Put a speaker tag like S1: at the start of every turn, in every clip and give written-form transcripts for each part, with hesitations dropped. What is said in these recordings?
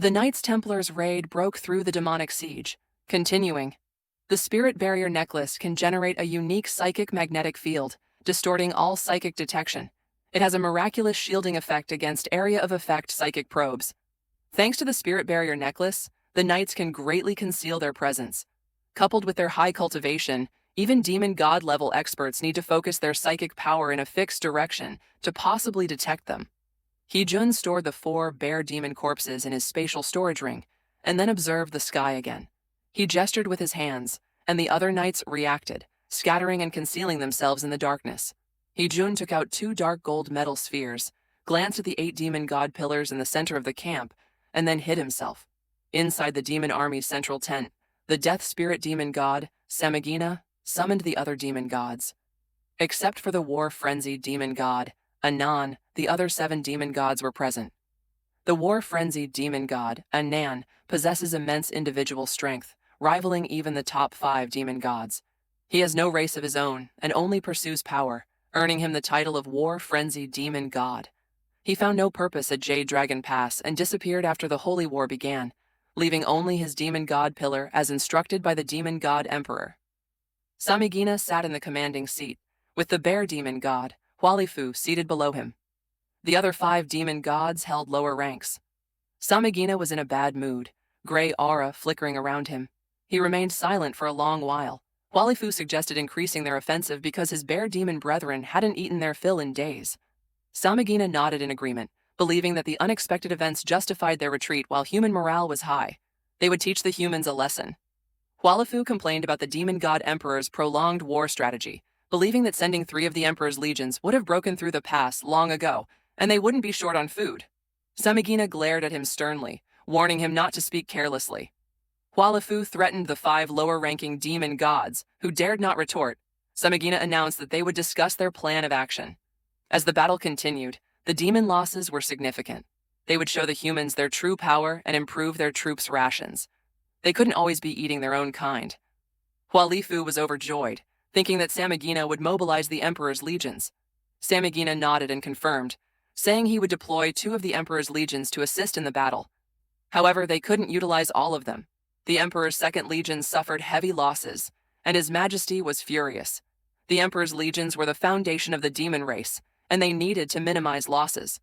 S1: The Knights Templar's raid broke through the demonic siege. Continuing, the Spirit Barrier Necklace can generate a unique psychic magnetic field, distorting all psychic detection. It has a miraculous shielding effect against area of effect psychic probes. Thanks to the Spirit Barrier Necklace, the Knights can greatly conceal their presence. Coupled with their high cultivation, even demon god level experts need to focus their psychic power in a fixed direction to possibly detect them. He-Jun stored the 4 bear demon corpses in his spatial storage ring, and then observed the sky again. He gestured with his hands, and the other knights reacted, scattering and concealing themselves in the darkness. He-Jun took out 2 dark gold metal spheres, glanced at the 8 demon god pillars in the center of the camp, and then hid himself. Inside the demon army's central tent, the death spirit demon god, Samigina, summoned the other demon gods. Except for the war-frenzied demon god, Anan, the other 7 demon gods were present. The war-frenzied demon god, Anan, possesses immense individual strength, rivaling even the top 5 demon gods. He has no race of his own and only pursues power, earning him the title of war-frenzied demon god. He found no purpose at Jade Dragon Pass and disappeared after the Holy War began, leaving only his demon god pillar as instructed by the demon god emperor. Samigina sat in the commanding seat, with the bear demon god, Hualifu, seated below him. The other 5 demon gods held lower ranks. Samigina was in a bad mood, gray aura flickering around him. He remained silent for a long while. Hualifu suggested increasing their offensive because his bear demon brethren hadn't eaten their fill in days. Samigina nodded in agreement, believing that the unexpected events justified their retreat while human morale was high. They would teach the humans a lesson. Hualifu complained about the demon god emperor's prolonged war strategy, believing that sending 3 of the emperor's legions would have broken through the pass long ago, and they wouldn't be short on food. Samigina glared at him sternly, warning him not to speak carelessly. Hualifu threatened the 5 lower-ranking demon gods, who dared not retort. Samigina announced that they would discuss their plan of action. As the battle continued, the demon losses were significant. They would show the humans their true power and improve their troops' rations. They couldn't always be eating their own kind. Hualifu was overjoyed, thinking that Samigina would mobilize the Emperor's legions. Samigina nodded and confirmed, saying he would deploy 2 of the Emperor's legions to assist in the battle. However, they couldn't utilize all of them. The Emperor's 2nd Legion suffered heavy losses, and His Majesty was furious. The Emperor's legions were the foundation of the demon race, and they needed to minimize losses.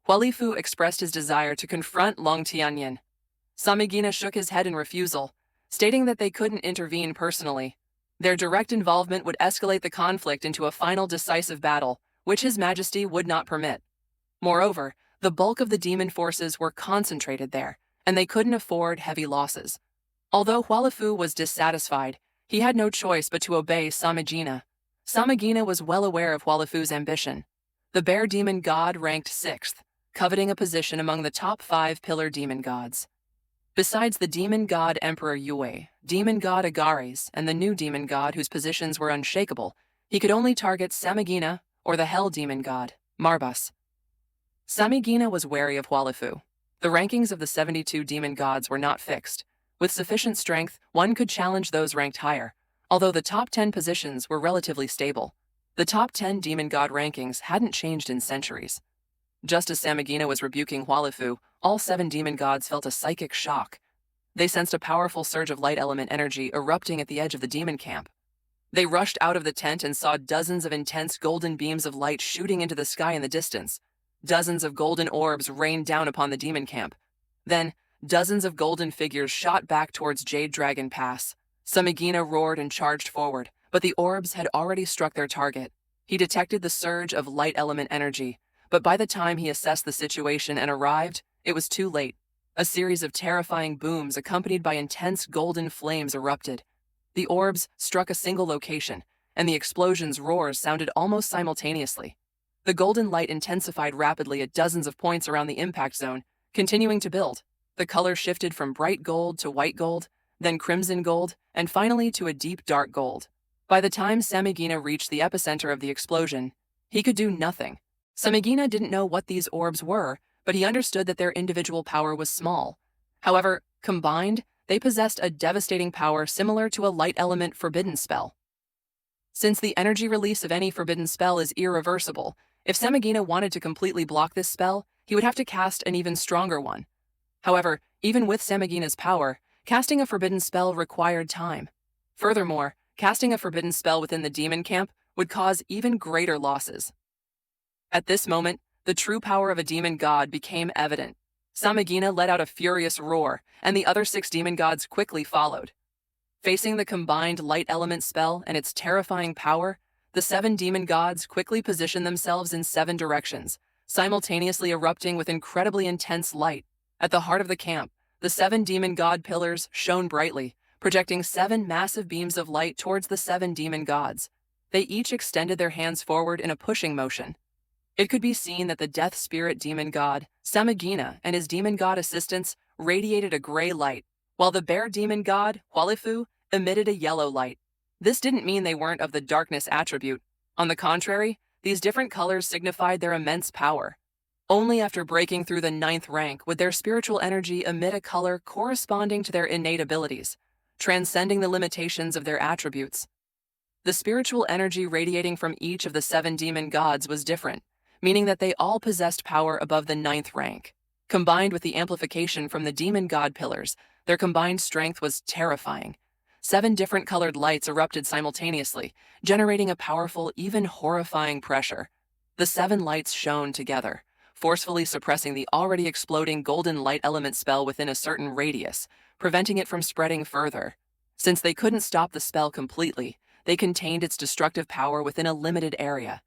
S1: Hualifu expressed his desire to confront Long Haochen. Samigina shook his head in refusal, stating that they couldn't intervene personally. Their direct involvement would escalate the conflict into a final decisive battle, which His Majesty would not permit. Moreover, the bulk of the demon forces were concentrated there, and they couldn't afford heavy losses. Although Hualifu was dissatisfied, he had no choice but to obey Samigina. Samigina was well aware of Hualifu's ambition. The bear demon god ranked 6th, coveting a position among the top 5 pillar demon gods. Besides the demon god Emperor Yue, demon god Agares, and the new demon god whose positions were unshakable, he could only target Samigina or the hell demon god, Marbas. Samigina was wary of Hualifu. The rankings of the 72 demon gods were not fixed. With sufficient strength, one could challenge those ranked higher, although the top 10 positions were relatively stable. The top 10 demon god rankings hadn't changed in centuries. Just as Samigina was rebuking Hualifu, all 7 demon gods felt a psychic shock. They sensed a powerful surge of light element energy erupting at the edge of the demon camp. They rushed out of the tent and saw dozens of intense golden beams of light shooting into the sky in the distance. Dozens of golden orbs rained down upon the demon camp. Then, dozens of golden figures shot back towards Jade Dragon Pass. Samigina roared and charged forward, but the orbs had already struck their target. He detected the surge of light element energy, but by the time he assessed the situation and arrived, it was too late. A series of terrifying booms accompanied by intense golden flames erupted. The orbs struck a single location, and the explosion's roars sounded almost simultaneously. The golden light intensified rapidly at dozens of points around the impact zone, continuing to build. The color shifted from bright gold to white gold, then crimson gold, and finally to a deep dark gold. By the time Samigina reached the epicenter of the explosion, he could do nothing. Samigina didn't know what these orbs were, but he understood that their individual power was small. However, combined, they possessed a devastating power similar to a light element forbidden spell. Since the energy release of any forbidden spell is irreversible, if Samigina wanted to completely block this spell, he would have to cast an even stronger one. However, even with Samigina's power, casting a forbidden spell required time. Furthermore, casting a forbidden spell within the demon camp would cause even greater losses. At this moment, the true power of a demon god became evident. Samigina let out a furious roar, and the other 6 demon gods quickly followed. Facing the combined light element spell and its terrifying power, the 7 demon gods quickly positioned themselves in 7 directions, simultaneously erupting with incredibly intense light. At the heart of the camp, the 7 demon god pillars shone brightly, projecting 7 massive beams of light towards the 7 demon gods. They each extended their hands forward in a pushing motion. It could be seen that the death spirit demon god, Samigina, and his demon god assistants radiated a gray light, while the bear demon god, Hualifu, emitted a yellow light. This didn't mean they weren't of the darkness attribute. On the contrary, these different colors signified their immense power. Only after breaking through the 9th rank would their spiritual energy emit a color corresponding to their innate abilities, transcending the limitations of their attributes. The spiritual energy radiating from each of the 7 demon gods was different, meaning that they all possessed power above the 9th rank. Combined with the amplification from the demon god pillars, their combined strength was terrifying. 7 different colored lights erupted simultaneously, generating a powerful, even horrifying pressure. The 7 lights shone together, forcefully suppressing the already exploding golden light element spell within a certain radius, preventing it from spreading further. Since they couldn't stop the spell completely, they contained its destructive power within a limited area.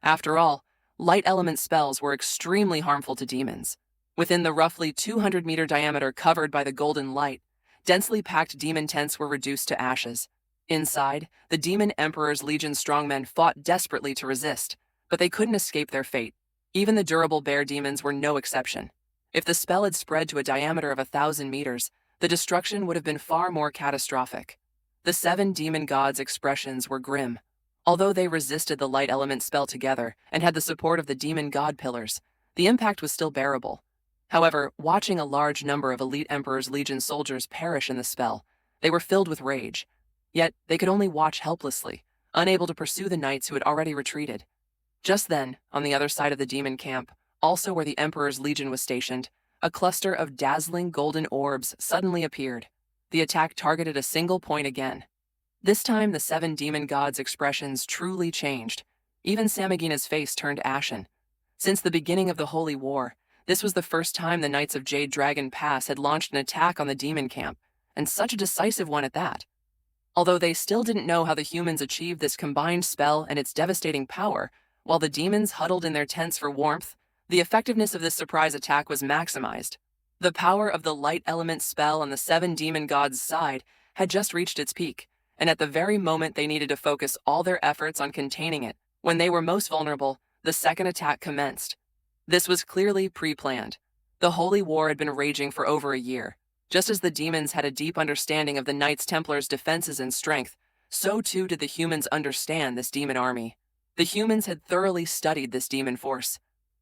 S1: After all, light element spells were extremely harmful to demons. Within the roughly 200-meter diameter covered by the golden light, densely packed demon tents were reduced to ashes. Inside, the Demon Emperor's Legion strongmen fought desperately to resist, but they couldn't escape their fate. Even the durable bear demons were no exception. If the spell had spread to a diameter of 1,000 meters, the destruction would have been far more catastrophic. The 7 demon gods' expressions were grim. Although they resisted the light element spell together and had the support of the demon god pillars, the impact was still bearable. However, watching a large number of elite Emperor's Legion soldiers perish in the spell, they were filled with rage. Yet, they could only watch helplessly, unable to pursue the knights who had already retreated. Just then, on the other side of the demon camp, also where the Emperor's Legion was stationed, a cluster of dazzling golden orbs suddenly appeared. The attack targeted a single point again. This time, the 7 demon gods' expressions truly changed. Even Samigina's face turned ashen. Since the beginning of the Holy War, this was the first time the Knights of Jade Dragon Pass had launched an attack on the demon camp, and such a decisive one at that. Although they still didn't know how the humans achieved this combined spell and its devastating power, while the demons huddled in their tents for warmth, the effectiveness of this surprise attack was maximized. The power of the light element spell on the 7 demon gods' side had just reached its peak, and at the very moment they needed to focus all their efforts on containing it, when they were most vulnerable, the second attack commenced. This was clearly pre-planned. The Holy War had been raging for over a year. Just as the demons had a deep understanding of the Knights Templar's defenses and strength, so too did the humans understand this demon army. The humans had thoroughly studied this demon force.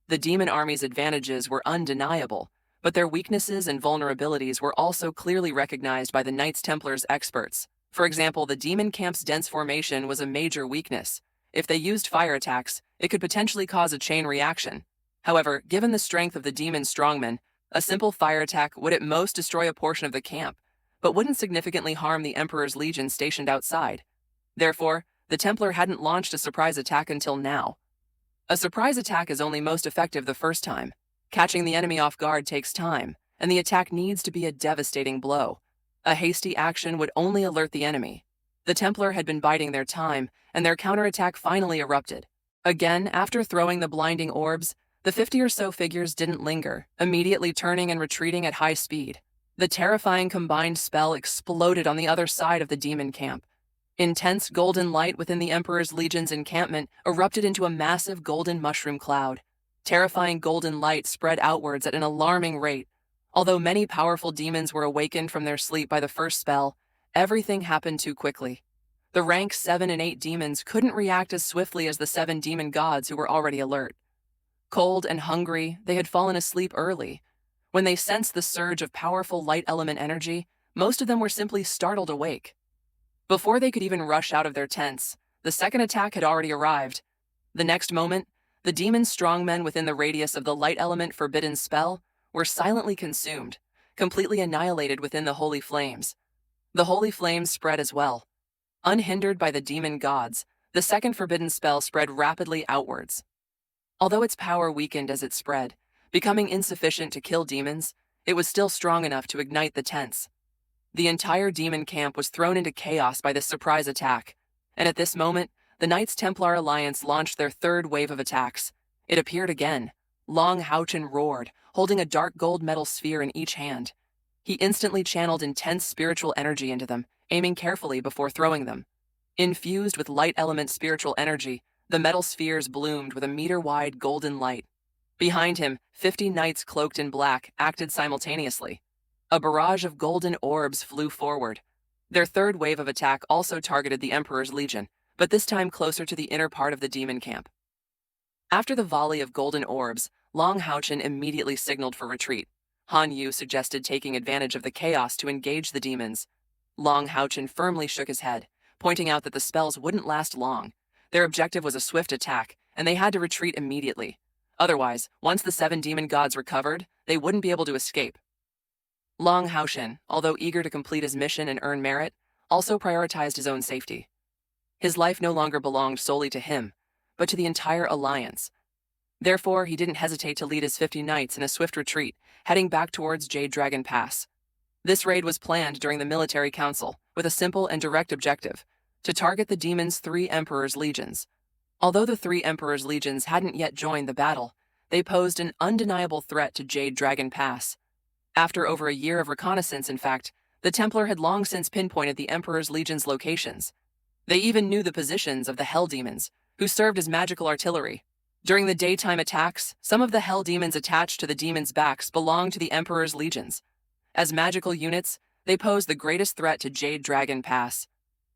S1: The demon army's advantages were undeniable, but their weaknesses and vulnerabilities were also clearly recognized by the Knights Templar's experts. For example, the demon camp's dense formation was a major weakness. If they used fire attacks, it could potentially cause a chain reaction. However, given the strength of the demon strongmen, a simple fire attack would at most destroy a portion of the camp, but wouldn't significantly harm the Emperor's Legion stationed outside. Therefore, the Templar hadn't launched a surprise attack until now. A surprise attack is only most effective the first time. Catching the enemy off guard takes time, and the attack needs to be a devastating blow. A hasty action would only alert the enemy. The Templar had been biding their time, and their counterattack finally erupted. Again, after throwing the blinding orbs, the 50 or so figures didn't linger, immediately turning and retreating at high speed. The terrifying combined spell exploded on the other side of the demon camp. Intense golden light within the Emperor's Legion's encampment erupted into a massive golden mushroom cloud. Terrifying golden light spread outwards at an alarming rate. Although many powerful demons were awakened from their sleep by the first spell, everything happened too quickly. The rank 7 and 8 demons couldn't react as swiftly as the 7 demon gods who were already alert. Cold and hungry, they had fallen asleep early. When they sensed the surge of powerful light element energy, most of them were simply startled awake. Before they could even rush out of their tents, the second attack had already arrived. The next moment, the demon strongmen within the radius of the light element forbidden spell were silently consumed, completely annihilated within the holy flames. The holy flames spread as well. Unhindered by the demon gods, the second forbidden spell spread rapidly outwards. Although its power weakened as it spread, becoming insufficient to kill demons, it was still strong enough to ignite the tents. The entire demon camp was thrown into chaos by this surprise attack, and at this moment, the Knights Templar Alliance launched their third wave of attacks. It appeared again. Long Haochen roared, holding a dark gold metal sphere in each hand. He instantly channeled intense spiritual energy into them, aiming carefully before throwing them. Infused with light element spiritual energy, the metal spheres bloomed with a meter-wide golden light. Behind him, 50 knights cloaked in black acted simultaneously. A barrage of golden orbs flew forward. Their third wave of attack also targeted the Emperor's Legion, but this time closer to the inner part of the demon camp. After the volley of golden orbs, Long Haochen immediately signaled for retreat. Han Yu suggested taking advantage of the chaos to engage the demons. Long Haochen firmly shook his head, pointing out that the spells wouldn't last long. Their objective was a swift attack, and they had to retreat immediately. Otherwise, once the 7 demon gods recovered, they wouldn't be able to escape. Long Haochen, although eager to complete his mission and earn merit, also prioritized his own safety. His life no longer belonged solely to him, but to the entire alliance. Therefore, he didn't hesitate to lead his 50 knights in a swift retreat, heading back towards Jade Dragon Pass. This raid was planned during the military council, with a simple and direct objective: to target the demon's 3 Emperor's legions. Although the 3 Emperor's legions hadn't yet joined the battle, they posed an undeniable threat to Jade Dragon Pass. After over a year of reconnaissance, in fact, the Templar had long since pinpointed the Emperor's legions' locations. They even knew the positions of the Hell Demons, who served as magical artillery. During the daytime attacks, some of the Hell Demons attached to the demons' backs belonged to the Emperor's legions. As magical units, they posed the greatest threat to Jade Dragon Pass.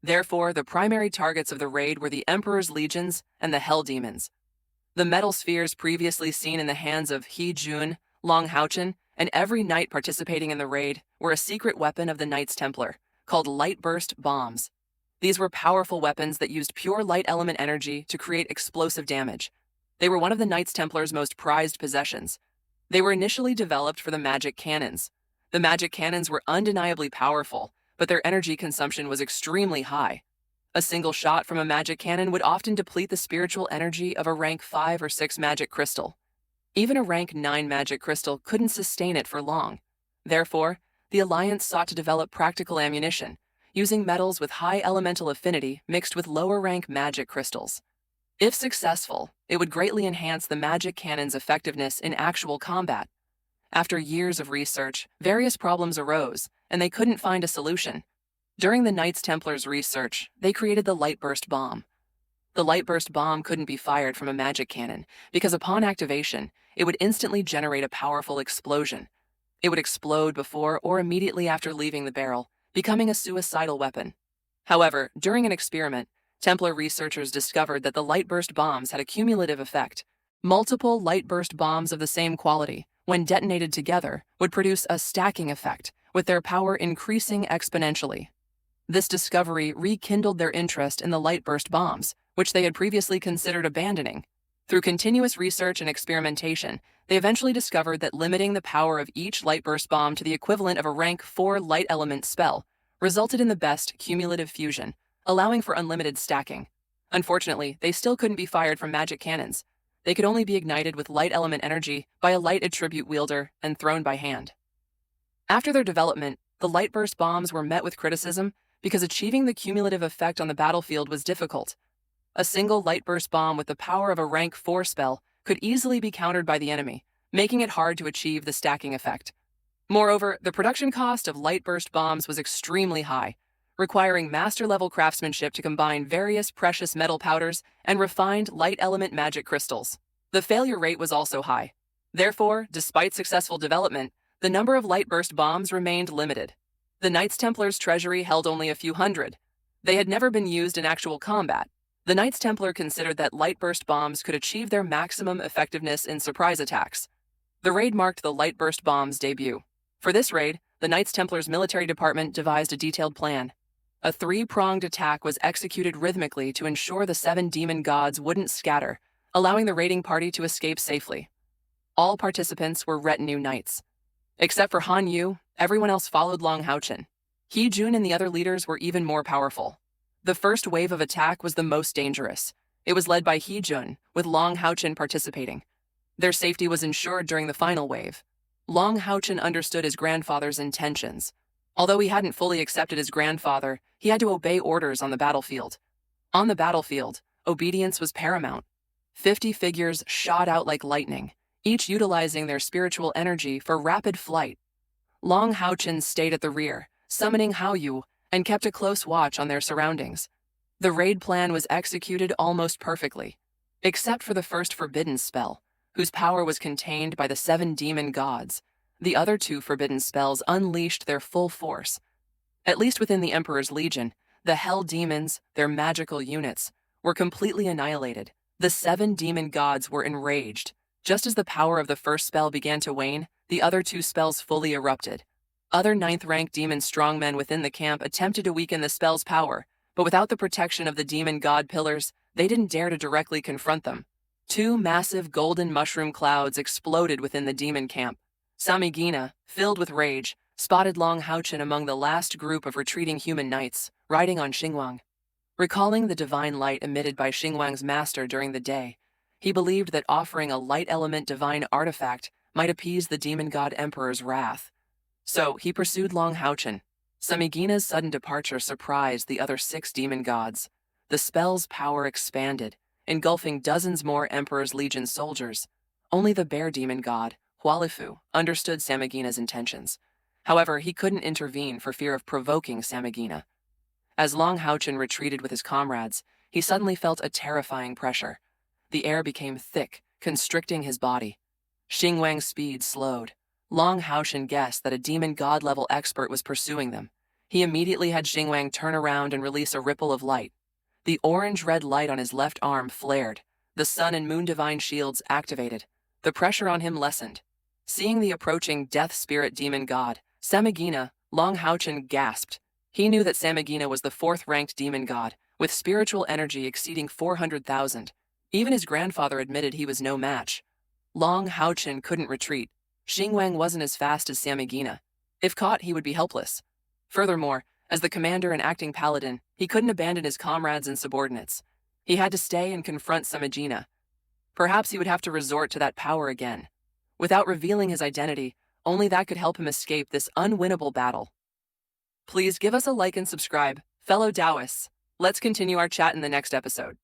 S1: Therefore, the primary targets of the raid were the Emperor's legions and the Hell Demons. The metal spheres previously seen in the hands of He Jun, Long Haochen, and every knight participating in the raid were a secret weapon of the Knights Templar, called light burst bombs. These were powerful weapons that used pure light element energy to create explosive damage. They were one of the Knights Templar's most prized possessions. They were initially developed for the magic cannons. The magic cannons were undeniably powerful, but their energy consumption was extremely high. A single shot from a magic cannon would often deplete the spiritual energy of a rank 5 or 6 magic crystal. Even a rank 9 magic crystal couldn't sustain it for long. Therefore, the Alliance sought to develop practical ammunition, using metals with high elemental affinity mixed with lower-rank magic crystals. If successful, it would greatly enhance the magic cannon's effectiveness in actual combat. After years of research, various problems arose, and they couldn't find a solution. During the Knights Templar's research, they created the light burst bomb. The light burst bomb couldn't be fired from a magic cannon, because upon activation, it would instantly generate a powerful explosion. It would explode before or immediately after leaving the barrel, becoming a suicidal weapon. However, during an experiment, Templar researchers discovered that the light burst bombs had a cumulative effect. Multiple light burst bombs of the same quality, when detonated together, would produce a stacking effect, with their power increasing exponentially. This discovery rekindled their interest in the light burst bombs, which they had previously considered abandoning. Through continuous research and experimentation, they eventually discovered that limiting the power of each light burst bomb to the equivalent of a rank 4 light element spell resulted in the best cumulative fusion, allowing for unlimited stacking. Unfortunately, they still couldn't be fired from magic cannons. They could only be ignited with light element energy by a light attribute wielder and thrown by hand. After their development, the light burst bombs were met with criticism because achieving the cumulative effect on the battlefield was difficult. A single light burst bomb with the power of a rank 4 spell could easily be countered by the enemy, making it hard to achieve the stacking effect. Moreover, the production cost of light burst bombs was extremely high, requiring master-level craftsmanship to combine various precious metal powders and refined light element magic crystals. The failure rate was also high. Therefore, despite successful development, the number of light burst bombs remained limited. The Knights Templar's treasury held only a few hundred. They had never been used in actual combat. The Knights Templar considered that light burst bombs could achieve their maximum effectiveness in surprise attacks. The raid marked the light burst bomb's debut. For this raid, the Knights Templar's military department devised a detailed plan. A 3-pronged attack was executed rhythmically to ensure the 7 demon gods wouldn't scatter, allowing the raiding party to escape safely. All participants were retinue knights. Except for Han Yu, Everyone else followed Long Haochen. He Jun and the other leaders were even more powerful. The first wave of attack was the most dangerous. It was led by He Jun, with Long Haochen participating. Their safety was ensured during the final wave. Long Haochen understood his grandfather's intentions. Although he hadn't fully accepted his grandfather, he had to obey orders on the battlefield. On the battlefield, obedience was paramount. 50 figures shot out like lightning, each utilizing their spiritual energy for rapid flight. Long Haochen stayed at the rear, summoning Haoyu, and kept a close watch on their surroundings. The raid plan was executed almost perfectly, except for the first forbidden spell, whose power was contained by the 7 demon gods. The other 2 forbidden spells unleashed their full force. At least within the Emperor's Legion, the Hell Demons, their magical units, were completely annihilated. The 7 demon gods were enraged. Just as the power of the first spell began to wane, the other 2 spells fully erupted. Other 9th-rank demon strongmen within the camp attempted to weaken the spell's power, but without the protection of the demon god pillars, they didn't dare to directly confront them. 2 massive golden mushroom clouds exploded within the demon camp. Samigina, filled with rage, spotted Long Haochen among the last group of retreating human knights, riding on Xingwang. Recalling the divine light emitted by Xingwang's master during the day, he believed that offering a light element divine artifact might appease the demon god emperor's wrath. So he pursued Long Haochen. Samigina's sudden departure surprised the other 6 demon gods. The spell's power expanded, engulfing dozens more Emperor's Legion soldiers. Only the bear demon god, Hualifu, understood Samigina's intentions. However, he couldn't intervene for fear of provoking Samigina. As Long Haochen retreated with his comrades, he suddenly felt a terrifying pressure. The air became thick, constricting his body. Xingwang's speed slowed. Long Haochen guessed that a demon god-level expert was pursuing them. He immediately had Xingwang turn around and release a ripple of light. The orange-red light on his left arm flared. The sun and moon divine shields activated. The pressure on him lessened. Seeing the approaching death spirit demon god, Samigina, Long Haochen gasped. He knew that Samigina was the 4th-ranked demon god, with spiritual energy exceeding 400,000. Even his grandfather admitted he was no match. Long Haochen couldn't retreat. Xingwang wasn't as fast as Samigina. If caught, he would be helpless. Furthermore, as the commander and acting paladin, he couldn't abandon his comrades and subordinates. He had to stay and confront Samigina. Perhaps he would have to resort to that power again. Without revealing his identity, only that could help him escape this unwinnable battle. Please give us a like and subscribe, fellow Taoists. Let's continue our chat in the next episode.